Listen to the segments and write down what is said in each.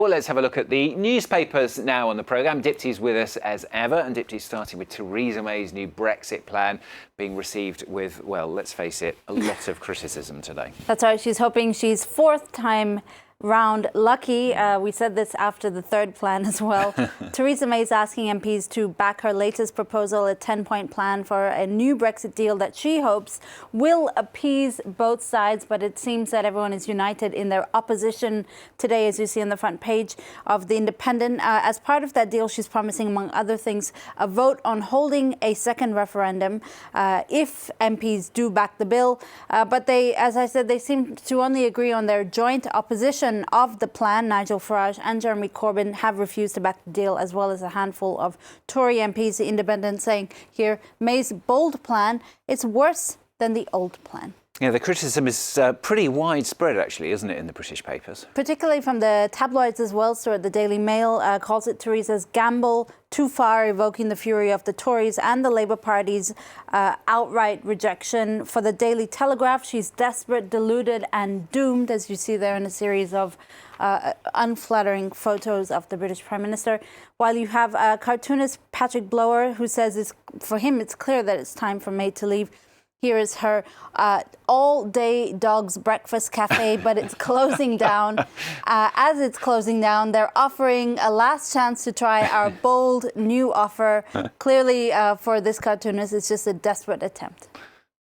Well, let's have a look at the newspapers now on the programme. Dipty's with us as ever, and Dipty's starting with Theresa May's new Brexit plan being received with, well, let's face it, a lot of criticism today. That's right. She's hoping she's fourth time round lucky. We said this after the third plan as well. Theresa May is asking MPs to back her latest proposal, a 10-point plan for a new Brexit deal that she hopes will appease both sides. But it seems that everyone is united in their opposition today, as you see on the front page of The Independent. As part of that deal, she's promising, among other things, a vote on holding a second referendum if MPs do back the bill. But they, as I said, they seem to only agree on their joint opposition of the plan. Nigel Farage and Jeremy Corbyn have refused to back the deal, as well as a handful of Tory MPs. The Independent saying here, May's bold plan is worse than the old plan. Yeah, the criticism is pretty widespread, actually, isn't it, in the British papers? Particularly from the tabloids as well. So the Daily Mail calls it Theresa's gamble too far, evoking the fury of the Tories and the Labour Party's outright rejection. For the Daily Telegraph, she's desperate, deluded and doomed, as you see there in a series of unflattering photos of the British Prime Minister. While you have cartoonist Patrick Blower, who says for him it's clear that it's time for May to leave. Here is her all-day dog's breakfast cafe, but it's closing down. As it's closing down, they're offering a last chance to try our bold new offer. Clearly, for this cartoonist, it's just a desperate attempt.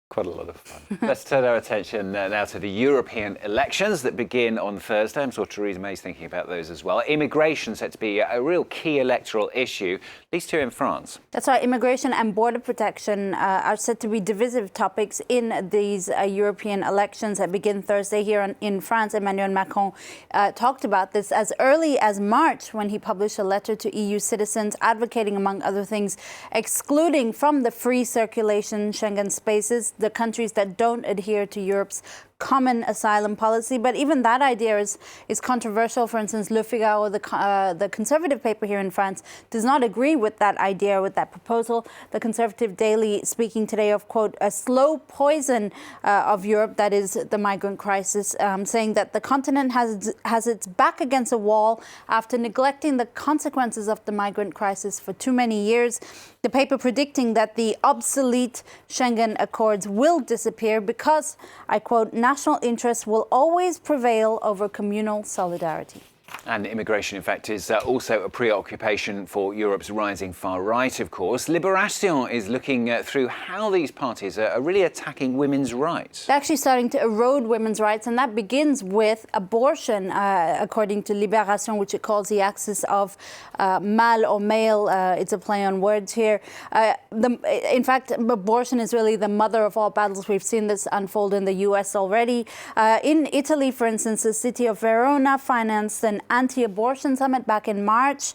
Quite a lot of fun. Let's turn our attention now to the European elections that begin on Thursday. I'm sure Theresa May's thinking about those as well. Immigration set to be a real key electoral issue, at least here in France. That's right. Immigration and border protection are set to be divisive topics in these European elections that begin Thursday here in France. Emmanuel Macron talked about this as early as March, when he published a letter to EU citizens advocating, among other things, excluding from the free circulation Schengen spaces the countries that don't adhere to Europe's common asylum policy. But even that idea is controversial. For instance, Le Figaro, the conservative paper here in France, does not agree with that idea, with that proposal. The Conservative Daily speaking today of, quote, a slow poison of Europe, that is the migrant crisis, saying that the continent has its back against a wall after neglecting the consequences of the migrant crisis for too many years. The paper predicting that the obsolete Schengen Accords will disappear because, I quote, national interests will always prevail over communal solidarity. And immigration, in fact, is also a preoccupation for Europe's rising far right, of course. Libération is looking through how these parties are really attacking women's rights. They're actually starting to erode women's rights, and that begins with abortion, according to Libération, which it calls the axis of male or male. It's a play on words here. In fact, abortion is really the mother of all battles. We've seen this unfold in the US already. In Italy, for instance, the city of Verona financed an anti-abortion summit back in March,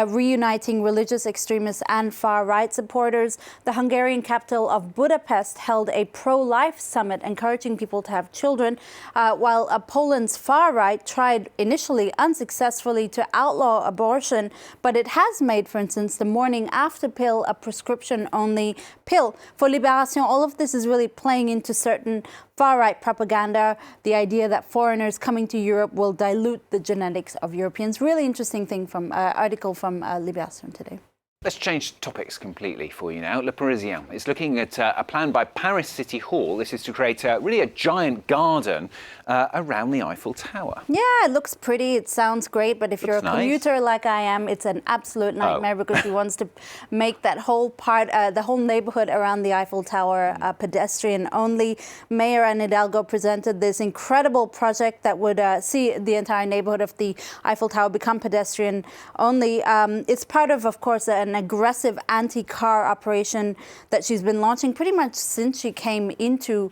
reuniting religious extremists and far-right supporters. The Hungarian capital of Budapest held a pro-life summit encouraging people to have children, while Poland's far-right tried initially unsuccessfully to outlaw abortion, but it has made, for instance, the morning after pill a prescription-only pill. For Libération, all of this is really playing into certain far-right propaganda, the idea that foreigners coming to Europe will dilute the genetics of Europeans. Really interesting thing from article from Libération today. Let's change topics completely for you now. Le Parisien is looking at a plan by Paris City Hall. This is to create really a giant garden around the Eiffel Tower. Yeah, it looks pretty. It sounds great. But if you're a commuter like I am, it's an absolute nightmare because he wants to make that whole part, the whole neighborhood around the Eiffel Tower pedestrian only. Mayor Anne Hidalgo presented this incredible project that would see the entire neighborhood of the Eiffel Tower become pedestrian only. It's part of course, an aggressive anti-car operation that she's been launching pretty much since she came into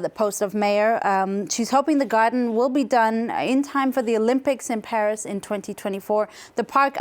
the post of mayor. She's hoping the garden will be done in time for the Olympics in Paris in 2024. The park,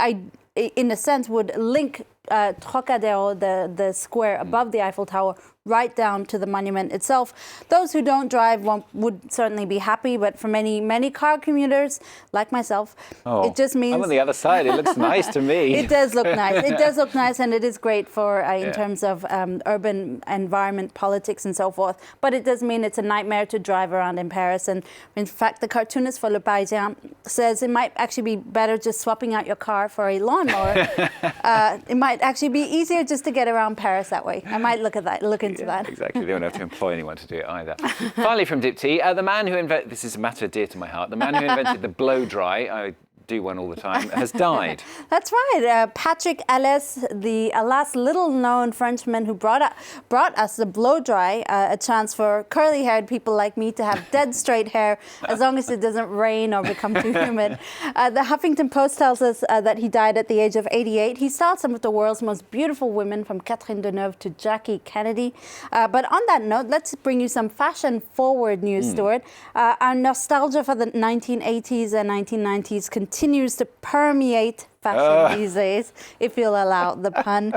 in a sense, would link Trocadero, the square above the Eiffel Tower, right down to the monument itself. Those who don't drive would certainly be happy, but for many car commuters like myself, it just means I'm on the other side. It looks nice to me. It does look nice. It does look nice, and it is great for in terms of urban environment, politics, and so forth. But it does mean it's a nightmare to drive around in Paris. And in fact, the cartoonist for Le Parisien says it might actually be better just swapping out your car for a lawnmower. It might actually be easier just to get around Paris that way. I might look into that. Exactly. They won't have to employ anyone to do it either. Finally, from Dipty, the man who invented, this is a matter dear to my heart, the man who invented the blow dry, I do one all the time, has died. That's right. Patrick Ellis, the alas little-known Frenchman who brought us the blow dry, a chance for curly-haired people like me to have dead straight hair as long as it doesn't rain or become too humid. The Huffington Post tells us that he died at the age of 88. He styled some of the world's most beautiful women, from Catherine Deneuve to Jackie Kennedy. But on that note, let's bring you some fashion-forward news, Stuart. Our nostalgia for the 1980s and 1990s continues to permeate fashion these days, if you'll allow the pun.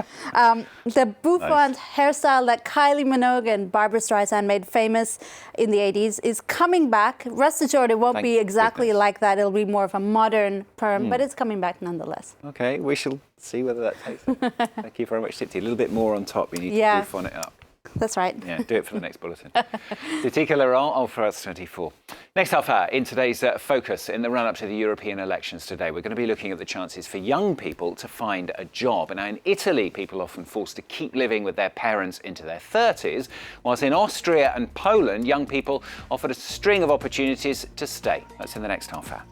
The bouffant hairstyle that Kylie Minogue and Barbra Streisand made famous in the 80s is coming back. Rest assured, it won't be exactly like that. It'll be more of a modern perm, but it's coming back nonetheless. OK, we shall see whether that takes it. Thank you very much, Dipty. A little bit more on top. We need to boof on it up. That's right. Yeah, do it for the next bulletin. Dipty Laurent on France 24. Next half hour, in today's focus, in the run-up to the European elections today, we're going to be looking at the chances for young people to find a job. And now in Italy, people are often forced to keep living with their parents into their 30s, whilst in Austria and Poland, young people offered a string of opportunities to stay. That's in the next half hour.